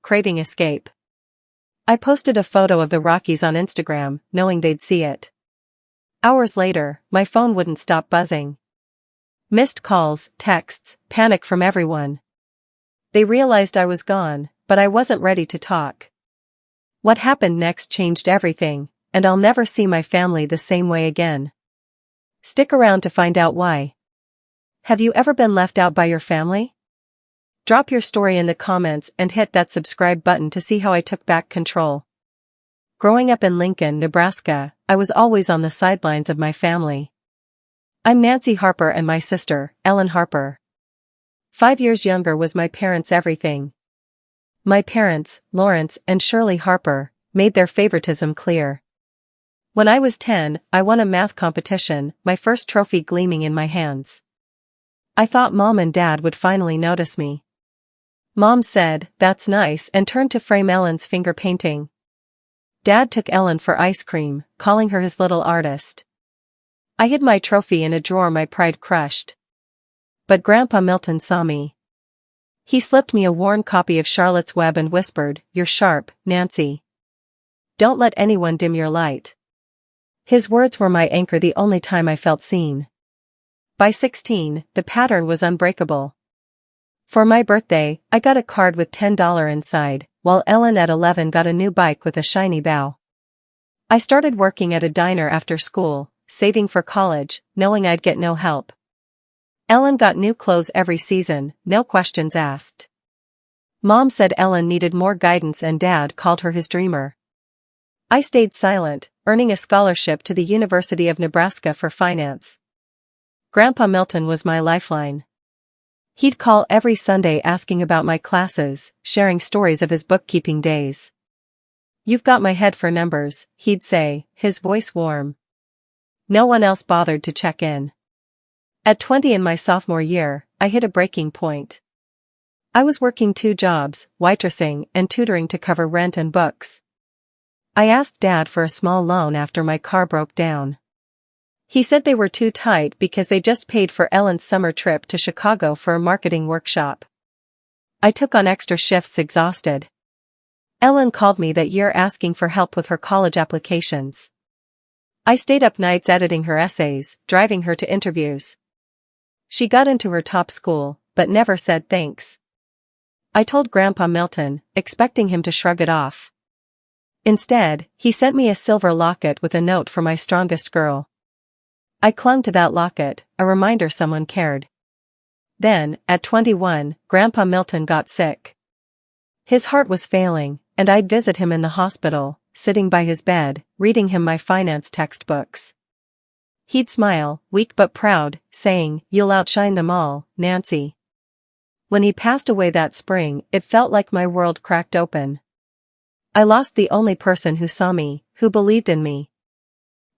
craving escape. I posted a photo of the Rockies on Instagram, knowing they'd see it. Hours later, my phone wouldn't stop buzzing. Missed calls, texts, panic from everyone. They realized I was gone, but I wasn't ready to talk. What happened next changed everything, and I'll never see my family the same way again. Stick around to find out why. Have you ever been left out by your family? Drop your story in the comments and hit that subscribe button to see how I took back control. Growing up in Lincoln, Nebraska, I was always on the sidelines of my family. I'm Nancy Harper and my sister, Ellen Harper. 5 years younger was my parents' everything. My parents, Lawrence and Shirley Harper, made their favoritism clear. When I was 10, I won a math competition, my first trophy gleaming in my hands. I thought Mom and Dad would finally notice me. Mom said, "That's nice," and turned to frame Ellen's finger painting. Dad took Ellen for ice cream, calling her his little artist. I hid my trophy in a drawer, my pride crushed. But Grandpa Milton saw me. He slipped me a worn copy of Charlotte's Web and whispered, "You're sharp, Nancy. Don't let anyone dim your light." His words were my anchor the only time I felt seen. By 16, the pattern was unbreakable. For my birthday, I got a card with $10 inside, while Ellen at 11 got a new bike with a shiny bow. I started working at a diner after school, saving for college, knowing I'd get no help. Ellen got new clothes every season, no questions asked. Mom said Ellen needed more guidance and Dad called her his dreamer. I stayed silent, earning a scholarship to the University of Nebraska for finance. Grandpa Milton was my lifeline. He'd call every Sunday asking about my classes, sharing stories of his bookkeeping days. "You've got my head for numbers," he'd say, his voice warm. No one else bothered to check in. At 20 in my sophomore year, I hit a breaking point. I was working 2 jobs, waitressing and tutoring to cover rent and books. I asked Dad for a small loan after my car broke down. He said they were too tight because they just paid for Ellen's summer trip to Chicago for a marketing workshop. I took on extra shifts exhausted. Ellen called me that year asking for help with her college applications. I stayed up nights editing her essays, driving her to interviews. She got into her top school, but never said thanks. I told Grandpa Milton, expecting him to shrug it off. Instead, he sent me a silver locket with a note for my strongest girl. I clung to that locket, a reminder someone cared. Then, at 21, Grandpa Milton got sick. His heart was failing, and I'd visit him in the hospital, sitting by his bed, reading him my finance textbooks. He'd smile, weak but proud, saying, "You'll outshine them all, Nancy." When he passed away that spring, it felt like my world cracked open. I lost the only person who saw me, who believed in me.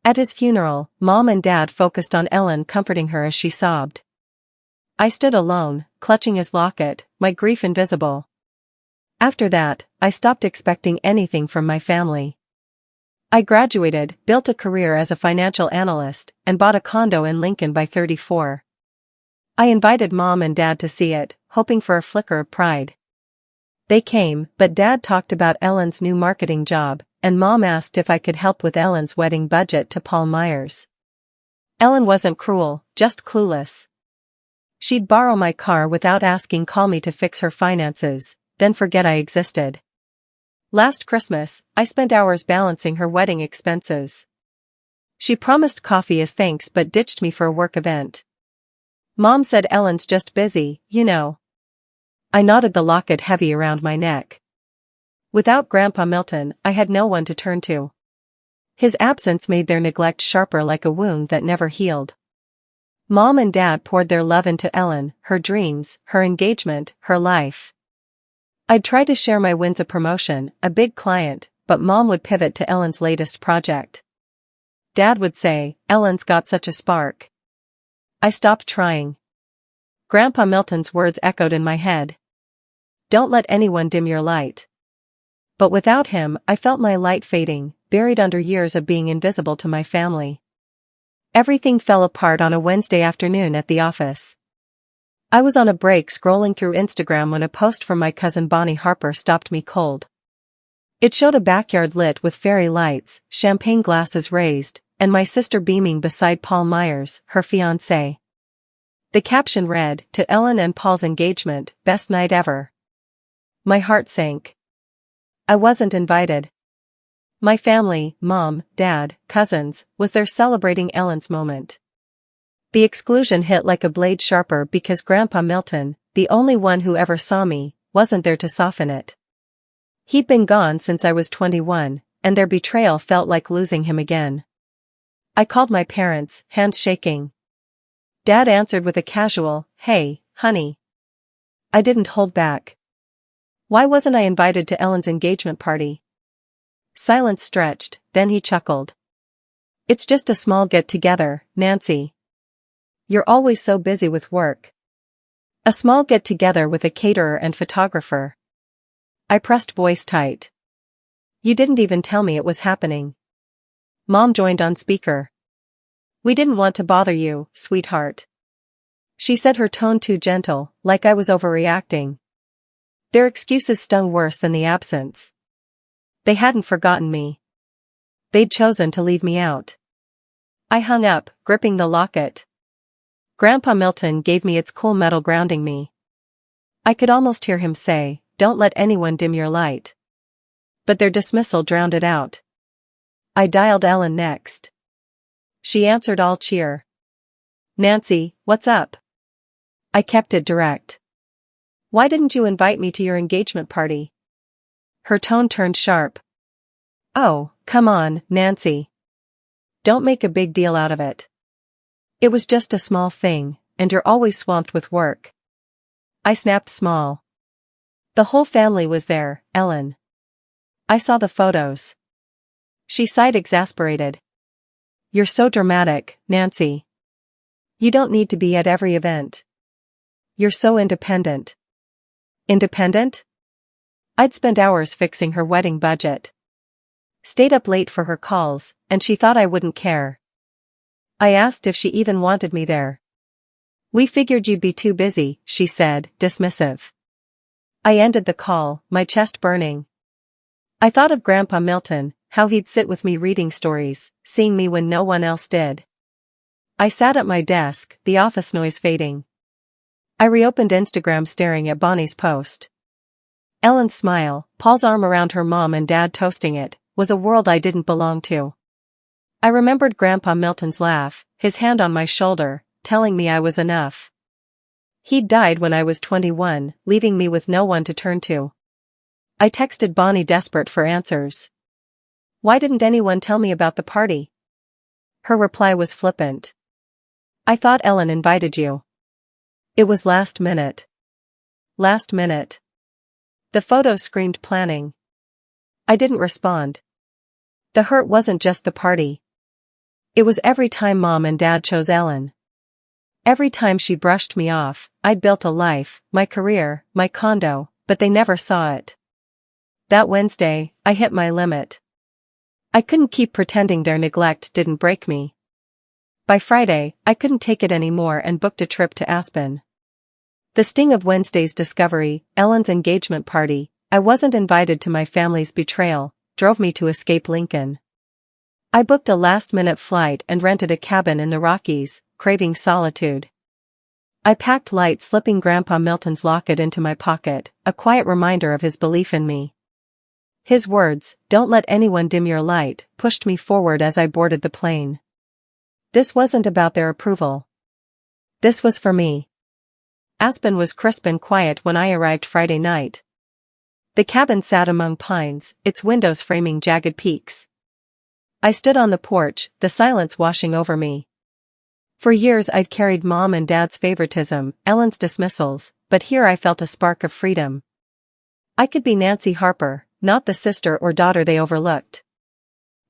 At his funeral, Mom and Dad focused on Ellen, comforting her as she sobbed. I stood alone, clutching his locket, my grief invisible. After that, I stopped expecting anything from my family. I graduated, built a career as a financial analyst, and bought a condo in Lincoln by 34. I invited Mom and Dad to see it, hoping for a flicker of pride. They came, but Dad talked about Ellen's new marketing job, and Mom asked if I could help with Ellen's wedding budget to Paul Myers. Ellen wasn't cruel, just clueless. She'd borrow my car without asking, call me to fix her finances, then forget I existed. Last Christmas, I spent hours balancing her wedding expenses. She promised coffee as thanks but ditched me for a work event. Mom said Ellen's just busy, you know. I knotted the locket heavy around my neck. Without Grandpa Milton, I had no one to turn to. His absence made their neglect sharper, like a wound that never healed. Mom and Dad poured their love into Ellen, her dreams, her engagement, her life. I'd try to share my wins, a promotion, a big client, but Mom would pivot to Ellen's latest project. Dad would say, "Ellen's got such a spark." I stopped trying. Grandpa Milton's words echoed in my head. "Don't let anyone dim your light." But without him, I felt my light fading, buried under years of being invisible to my family. Everything fell apart on a Wednesday afternoon at the office. I was on a break scrolling through Instagram when a post from my cousin Bonnie Harper stopped me cold. It showed a backyard lit with fairy lights, champagne glasses raised, and my sister beaming beside Paul Myers, her fiancé. The caption read, "To Ellen and Paul's engagement, best night ever." My heart sank. I wasn't invited. My family, mom, dad, cousins, was there celebrating Ellen's moment. The exclusion hit like a blade sharper because Grandpa Milton, the only one who ever saw me, wasn't there to soften it. He'd been gone since I was 21, and their betrayal felt like losing him again. I called my parents, hands shaking. Dad answered with a casual, "Hey, honey." I didn't hold back. Why wasn't I invited to Ellen's engagement party? Silence stretched, then he chuckled. "It's just a small get-together, Nancy. You're always so busy with work." A small get-together with a caterer and photographer. I pressed voice tight. "You didn't even tell me it was happening." Mom joined on speaker. "We didn't want to bother you, sweetheart." She said, her tone too gentle, like I was overreacting. Their excuses stung worse than the absence. They hadn't forgotten me. They'd chosen to leave me out. I hung up, gripping the locket. Grandpa Milton gave me its cool metal, grounding me. I could almost hear him say, "Don't let anyone dim your light." But their dismissal drowned it out. I dialed Ellen next. She answered all cheer. "Nancy, what's up?" I kept it direct. "Why didn't you invite me to your engagement party?" Her tone turned sharp. "Oh, come on, Nancy. Don't make a big deal out of it. It was just a small thing, and you're always swamped with work." I snapped small. "The whole family was there, Ellen. I saw the photos." She sighed, exasperated. "You're so dramatic, Nancy. You don't need to be at every event. You're so independent." Independent? I'd spent hours fixing her wedding budget. Stayed up late for her calls, and she thought I wouldn't care. I asked if she even wanted me there. "We figured you'd be too busy," she said, dismissive. I ended the call, my chest burning. I thought of Grandpa Milton, how he'd sit with me reading stories, seeing me when no one else did. I sat at my desk, the office noise fading. I reopened Instagram, staring at Bonnie's post. Ellen's smile, Paul's arm around her mom and dad toasting it, was a world I didn't belong to. I remembered Grandpa Milton's laugh, his hand on my shoulder, telling me I was enough. He'd died when I was 21, leaving me with no one to turn to. I texted Bonnie, desperate for answers. "Why didn't anyone tell me about the party?" Her reply was flippant. "I thought Ellen invited you." It was last minute. Last minute. The photos screamed planning. I didn't respond. The hurt wasn't just the party. It was every time Mom and Dad chose Ellen. Every time she brushed me off. I'd built a life, my career, my condo, but they never saw it. That Wednesday, I hit my limit. I couldn't keep pretending their neglect didn't break me. By Friday, I couldn't take it anymore and booked a trip to Aspen. The sting of Wednesday's discovery, Ellen's engagement party, I wasn't invited to, my family's betrayal, drove me to escape Lincoln. I booked a last-minute flight and rented a cabin in the Rockies, craving solitude. I packed light, slipping Grandpa Milton's locket into my pocket, a quiet reminder of his belief in me. His words, "Don't let anyone dim your light," pushed me forward as I boarded the plane. This wasn't about their approval. This was for me. Aspen was crisp and quiet when I arrived Friday night. The cabin sat among pines, its windows framing jagged peaks. I stood on the porch, the silence washing over me. For years I'd carried Mom and Dad's favoritism, Ellen's dismissals, but here I felt a spark of freedom. I could be Nancy Harper, not the sister or daughter they overlooked.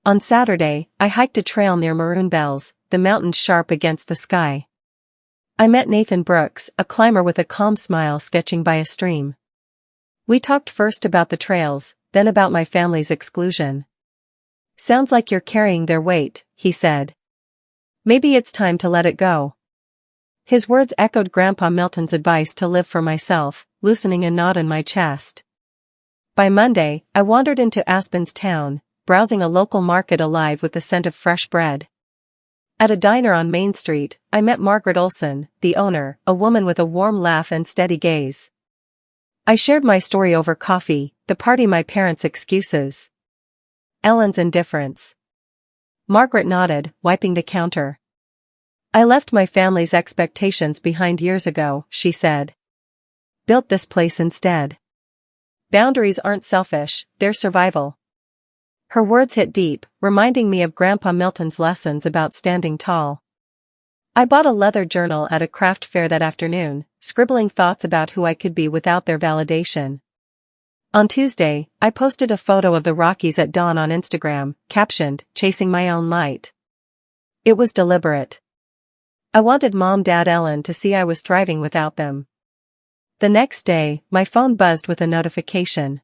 On Saturday, I hiked a trail near Maroon Bells, the mountains sharp against the sky. I met Nathan Brooks, a climber with a calm smile, sketching by a stream. We talked first about the trails, then about my family's exclusion. "Sounds like you're carrying their weight," he said. "Maybe it's time to let it go." His words echoed Grandpa Milton's advice to live for myself, loosening a knot in my chest. By Monday, I wandered into Aspen's town, browsing a local market alive with the scent of fresh bread. At a diner on Main Street, I met Margaret Olson, the owner, a woman with a warm laugh and steady gaze. I shared my story over coffee, the party my parents' excuses. Ellen's indifference. Margaret nodded, wiping the counter. I left my family's expectations behind years ago, she said. Built this place instead. Boundaries aren't selfish, they're survival. Her words hit deep, reminding me of Grandpa Milton's lessons about standing tall. I bought a leather journal at a craft fair that afternoon, scribbling thoughts about who I could be without their validation. On Tuesday, I posted a photo of the Rockies at dawn on Instagram, captioned, "Chasing my own light." It was deliberate. I wanted Mom, Dad, Ellen to see I was thriving without them. The next day, my phone buzzed with a notification.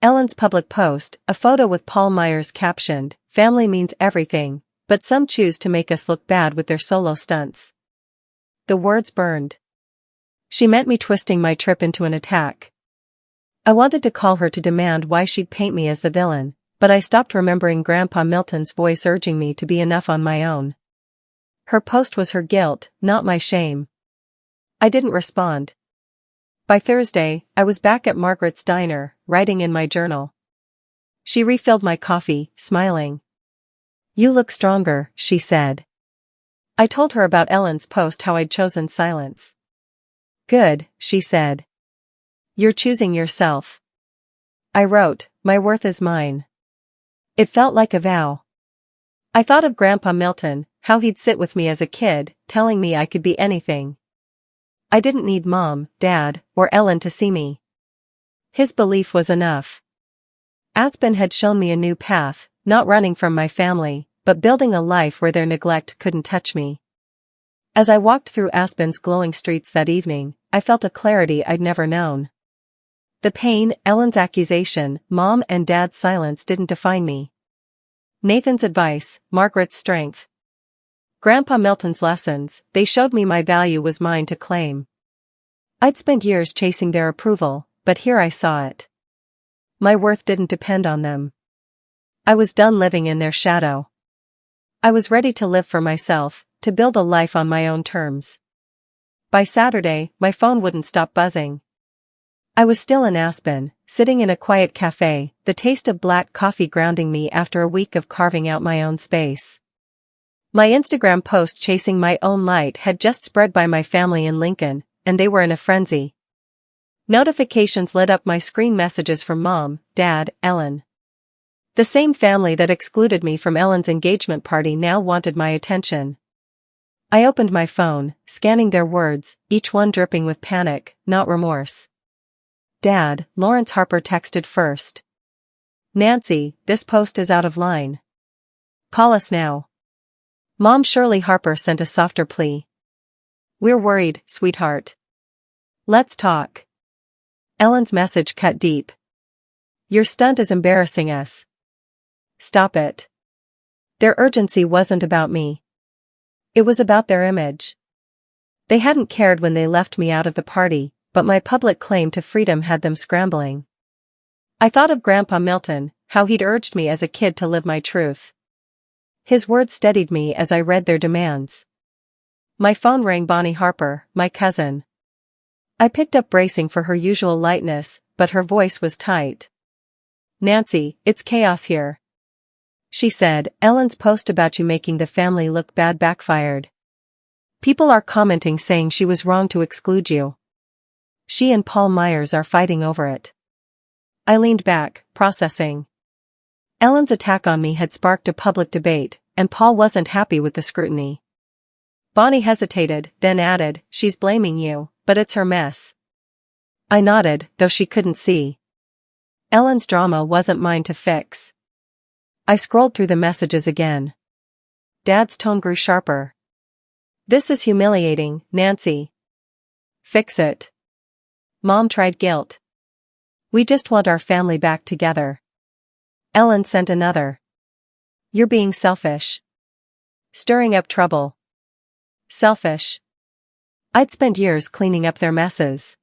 Ellen's public post, a photo with Paul Myers captioned, "Family means everything, but some choose to make us look bad with their solo stunts." The words burned. She meant me twisting my trip into an attack. I wanted to call her to demand why she'd paint me as the villain, but I stopped remembering Grandpa Milton's voice urging me to be enough on my own. Her post was her guilt, not my shame. I didn't respond. By Thursday, I was back at Margaret's diner, writing in my journal. She refilled my coffee, smiling. "You look stronger," she said. I told her about Ellen's post, how I'd chosen silence. "Good," she said. "You're choosing yourself." I wrote, "My worth is mine." It felt like a vow. I thought of Grandpa Milton, how he'd sit with me as a kid, telling me I could be anything. I didn't need Mom, Dad, or Ellen to see me. His belief was enough. Aspen had shown me a new path, not running from my family, but building a life where their neglect couldn't touch me. As I walked through Aspen's glowing streets that evening, I felt a clarity I'd never known. The pain, Ellen's accusation, Mom and Dad's silence didn't define me. Nathan's advice, Margaret's strength. Grandpa Milton's lessons, they showed me my value was mine to claim. I'd spent years chasing their approval, but here I saw it. My worth didn't depend on them. I was done living in their shadow. I was ready to live for myself, to build a life on my own terms. By Saturday, my phone wouldn't stop buzzing. I was still in Aspen, sitting in a quiet cafe, the taste of black coffee grounding me after a week of carving out my own space. My Instagram post chasing my own light had just spread by my family in Lincoln, and they were in a frenzy. Notifications lit up my screen, messages from Mom, Dad, Ellen. The same family that excluded me from Ellen's engagement party now wanted my attention. I opened my phone, scanning their words, each one dripping with panic, not remorse. "Dad," Lawrence Harper texted first. "Nancy, this post is out of line. Call us now." Mom, Shirley Harper, sent a softer plea. "We're worried, sweetheart. Let's talk." Ellen's message cut deep. "Your stunt is embarrassing us. Stop it." Their urgency wasn't about me. It was about their image. They hadn't cared when they left me out of the party, but my public claim to freedom had them scrambling. I thought of Grandpa Milton, how he'd urged me as a kid to live my truth. His words steadied me as I read their demands. My phone rang. Bonnie Harper, my cousin. I picked up, bracing for her usual lightness, but her voice was tight. "Nancy, it's chaos here," she said. "Ellen's post about you making the family look bad backfired. People are commenting saying she was wrong to exclude you. She and Paul Myers are fighting over it." I leaned back, processing. Ellen's attack on me had sparked a public debate, and Paul wasn't happy with the scrutiny. Bonnie hesitated, then added, "She's blaming you, but it's her mess." I nodded, though she couldn't see. Ellen's drama wasn't mine to fix. I scrolled through the messages again. Dad's tone grew sharper. "This is humiliating, Nancy. Fix it." Mom tried guilt. "We just want our family back together." Ellen sent another. "You're being selfish. Stirring up trouble." Selfish. I'd spent years cleaning up their messes.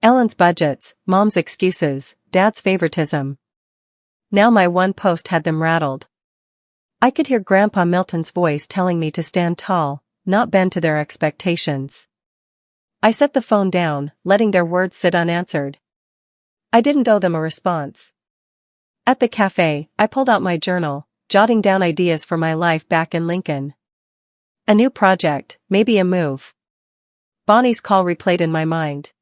Ellen's budgets, Mom's excuses, Dad's favoritism. Now my one post had them rattled. I could hear Grandpa Milton's voice telling me to stand tall, not bend to their expectations. I set the phone down, letting their words sit unanswered. I didn't owe them a response. At the cafe, I pulled out my journal, jotting down ideas for my life back in Lincoln. A new project, maybe a move. Bonnie's call replayed in my mind.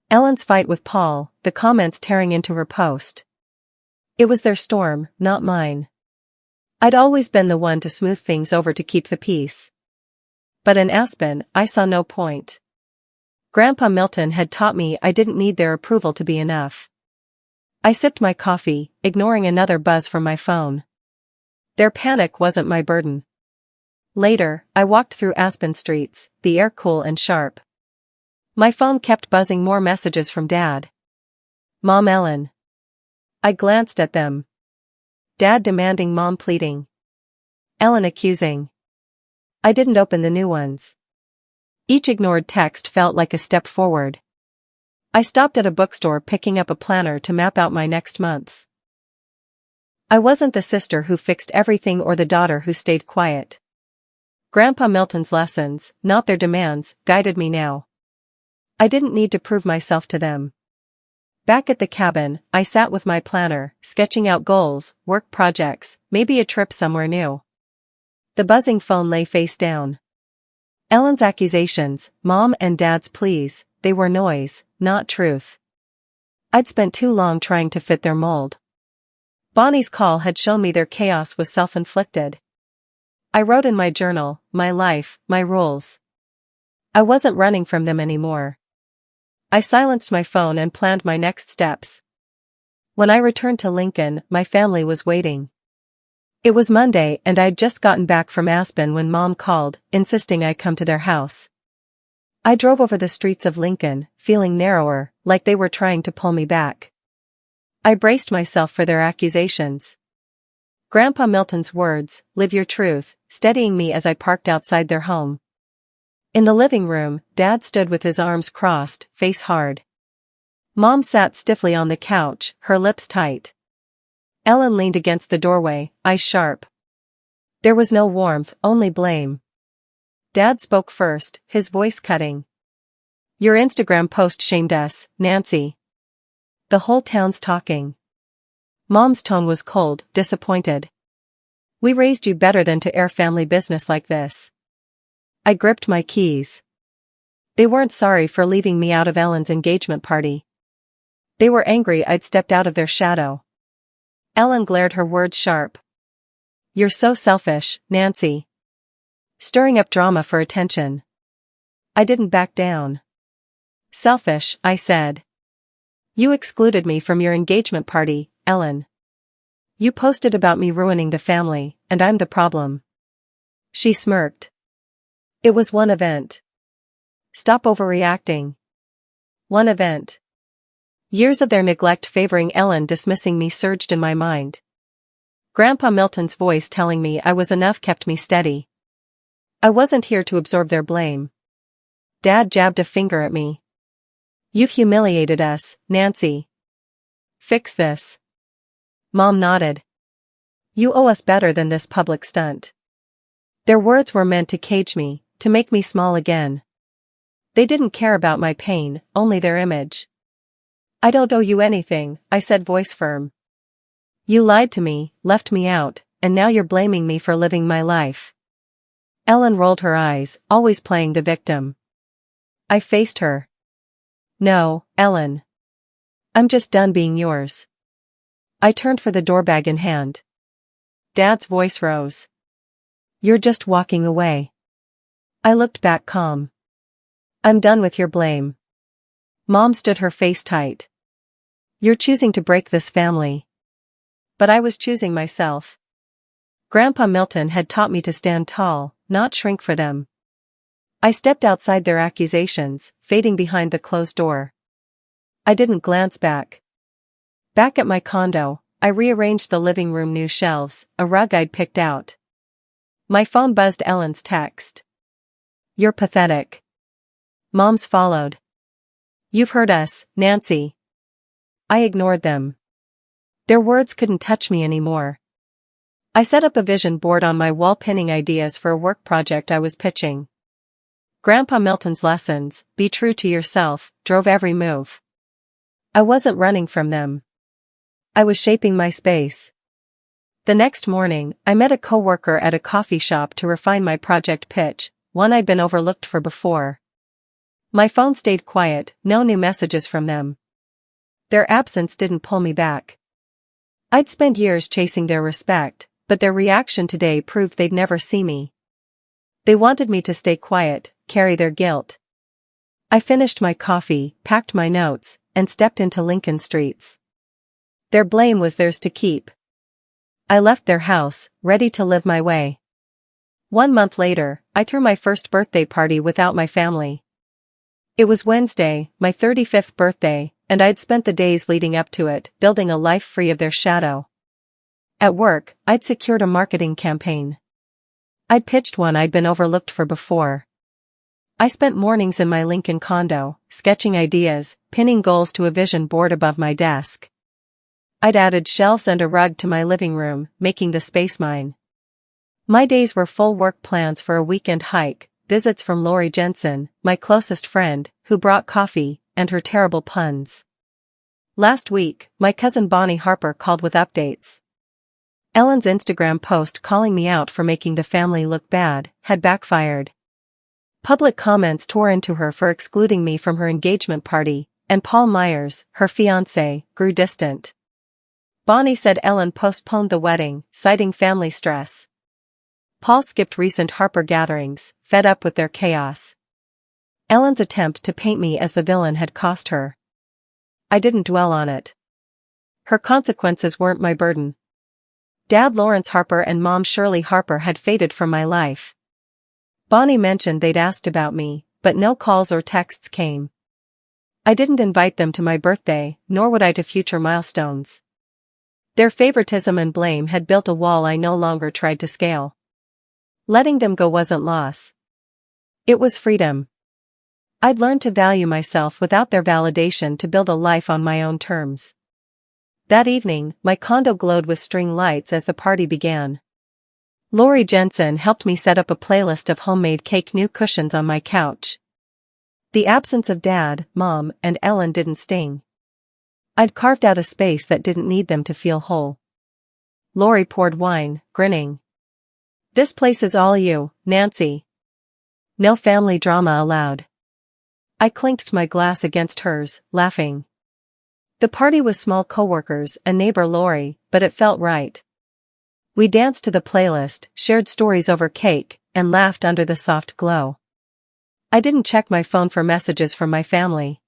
Ellen's fight with Paul, the comments tearing into her post. It was their storm, not mine. I'd always been the one to smooth things over to keep the peace. But in Aspen, I saw no point. Grandpa Milton had taught me I didn't need their approval to be enough. I sipped my coffee, ignoring another buzz from my phone. Their panic wasn't my burden. Later, I walked through Aspen streets, the air cool and sharp. My phone kept buzzing, more messages from Dad. Mom, Ellen. I glanced at them. Dad demanding, Mom pleading. Ellen accusing. I didn't open the new ones. Each ignored text felt like a step forward. I stopped at a bookstore picking up a planner to map out my next months. I wasn't the sister who fixed everything or the daughter who stayed quiet. Grandpa Milton's lessons, not their demands, guided me now. I didn't need to prove myself to them. Back at the cabin, I sat with my planner, sketching out goals, work projects, maybe a trip somewhere new. The buzzing phone lay face down. Ellen's accusations, Mom and Dad's pleas, they were noise, not truth. I'd spent too long trying to fit their mold. Bonnie's call had shown me their chaos was self-inflicted. I wrote in my journal, my life, my rules. I wasn't running from them anymore. I silenced my phone and planned my next steps. When I returned to Lincoln, my family was waiting. It was Monday and I'd just gotten back from Aspen when Mom called, insisting I come to their house. I drove over the streets of Lincoln, feeling narrower, like they were trying to pull me back. I braced myself for their accusations. Grandpa Milton's words, live your truth, steadying me as I parked outside their home. In the living room, Dad stood with his arms crossed, face hard. Mom sat stiffly on the couch, her lips tight. Ellen leaned against the doorway, eyes sharp. There was no warmth, only blame. Dad spoke first, his voice cutting. Your Instagram post shamed us, Nancy. The whole town's talking. Mom's tone was cold, disappointed. We raised you better than to air family business like this. I gripped my keys. They weren't sorry for leaving me out of Ellen's engagement party. They were angry I'd stepped out of their shadow. Ellen glared, her words sharp. You're so selfish, Nancy. Stirring up drama for attention. I didn't back down. Selfish, I said. You excluded me from your engagement party, Ellen. You posted about me ruining the family, and I'm the problem. She smirked. It was one event. Stop overreacting. One event. Years of their neglect favoring Ellen dismissing me surged in my mind. Grandpa Milton's voice telling me I was enough kept me steady. I wasn't here to absorb their blame. Dad jabbed a finger at me. You've humiliated us, Nancy. Fix this. Mom nodded. You owe us better than this public stunt. Their words were meant to cage me, to make me small again. They didn't care about my pain, only their image. I don't owe you anything, I said, voice firm. You lied to me, left me out, and now you're blaming me for living my life. Ellen rolled her eyes, always playing the victim. I faced her. No, Ellen. I'm just done being yours. I turned for the door, bag in hand. Dad's voice rose. You're just walking away. I looked back calm. I'm done with your blame. Mom stood, her face tight. You're choosing to break this family. But I was choosing myself. Grandpa Milton had taught me to stand tall, not shrink for them. I stepped outside their accusations, fading behind the closed door. I didn't glance back. Back at my condo, I rearranged the living room, new shelves, a rug I'd picked out. My phone buzzed, Ellen's text. You're pathetic. Moms followed. "You've heard us, Nancy." I ignored them. Their words couldn't touch me anymore. I set up a vision board on my wall, pinning ideas for a work project I was pitching. Grandpa Milton's lessons, "Be true to yourself," drove every move. I wasn't running from them. I was shaping my space. The next morning, I met a coworker at a coffee shop to refine my project pitch, one I'd been overlooked for before. My phone stayed quiet, no new messages from them. Their absence didn't pull me back. I'd spent years chasing their respect, but their reaction today proved they'd never see me. They wanted me to stay quiet, carry their guilt. I finished my coffee, packed my notes, and stepped into Lincoln Streets. Their blame was theirs to keep. I left their house, ready to live my way. 1 month later, I threw my first birthday party without my family. It was Wednesday, my 35th birthday, and I'd spent the days leading up to it, building a life free of their shadow. At work, I'd secured a marketing campaign. I'd pitched one I'd been overlooked for before. I spent mornings in my Lincoln condo, sketching ideas, pinning goals to a vision board above my desk. I'd added shelves and a rug to my living room, making the space mine. My days were full: work plans for a weekend hike, visits from Lori Jensen, my closest friend, who brought coffee, and her terrible puns. Last week, my cousin Bonnie Harper called with updates. Ellen's Instagram post calling me out for making the family look bad had backfired. Public comments tore into her for excluding me from her engagement party, and Paul Myers, her fiancé, grew distant. Bonnie said Ellen postponed the wedding, citing family stress. Paul skipped recent Harper gatherings, fed up with their chaos. Ellen's attempt to paint me as the villain had cost her. I didn't dwell on it. Her consequences weren't my burden. Dad Lawrence Harper and Mom Shirley Harper had faded from my life. Bonnie mentioned they'd asked about me, but no calls or texts came. I didn't invite them to my birthday, nor would I to future milestones. Their favoritism and blame had built a wall I no longer tried to scale. Letting them go wasn't loss. It was freedom. I'd learned to value myself without their validation, to build a life on my own terms. That evening, my condo glowed with string lights as the party began. Lori Jensen helped me set up a playlist of homemade cake, new cushions on my couch. The absence of Dad, Mom, and Ellen didn't sting. I'd carved out a space that didn't need them to feel whole. Lori poured wine, grinning. "This place is all you, Nancy. No family drama allowed." I clinked my glass against hers, laughing. The party was small: coworkers and neighbor Lori, but it felt right. We danced to the playlist, shared stories over cake, and laughed under the soft glow. I didn't check my phone for messages from my family.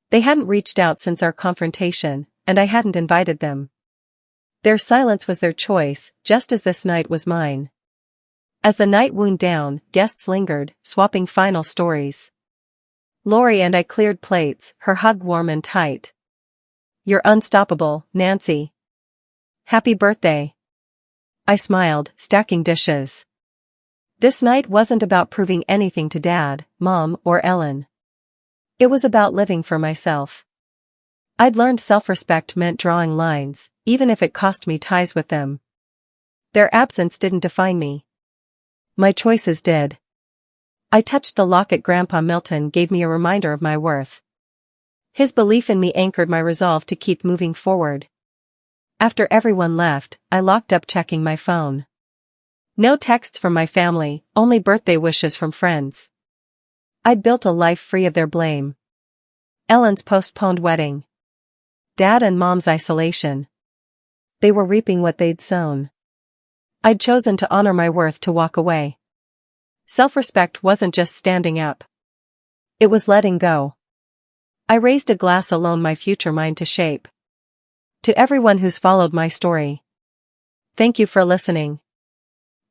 They hadn't reached out since our confrontation, and I hadn't invited them. Their silence was their choice, just as this night was mine. As the night wound down, guests lingered, swapping final stories. Lori and I cleared plates, her hug warm and tight. "You're unstoppable, Nancy. Happy birthday." I smiled, stacking dishes. This night wasn't about proving anything to Dad, Mom, or Ellen. It was about living for myself. I'd learned self-respect meant drawing lines, even if it cost me ties with them. Their absence didn't define me. My choices did. I touched the locket Grandpa Milton gave me, a reminder of my worth. His belief in me anchored my resolve to keep moving forward. After everyone left, I locked up, checking my phone. No texts from my family, only birthday wishes from friends. I'd built a life free of their blame. Ellen's postponed wedding. Dad and Mom's isolation. They were reaping what they'd sown. I'd chosen to honor my worth, to walk away. Self-respect wasn't just standing up. It was letting go. I raised a glass, alone my future mine to shape. To everyone who's followed my story, thank you for listening.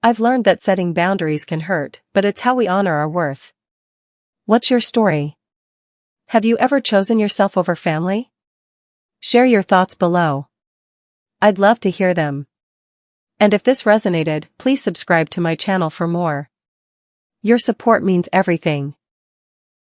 I've learned that setting boundaries can hurt, but it's how we honor our worth. What's your story? Have you ever chosen yourself over family? Share your thoughts below. I'd love to hear them. And if this resonated, please subscribe to my channel for more. Your support means everything.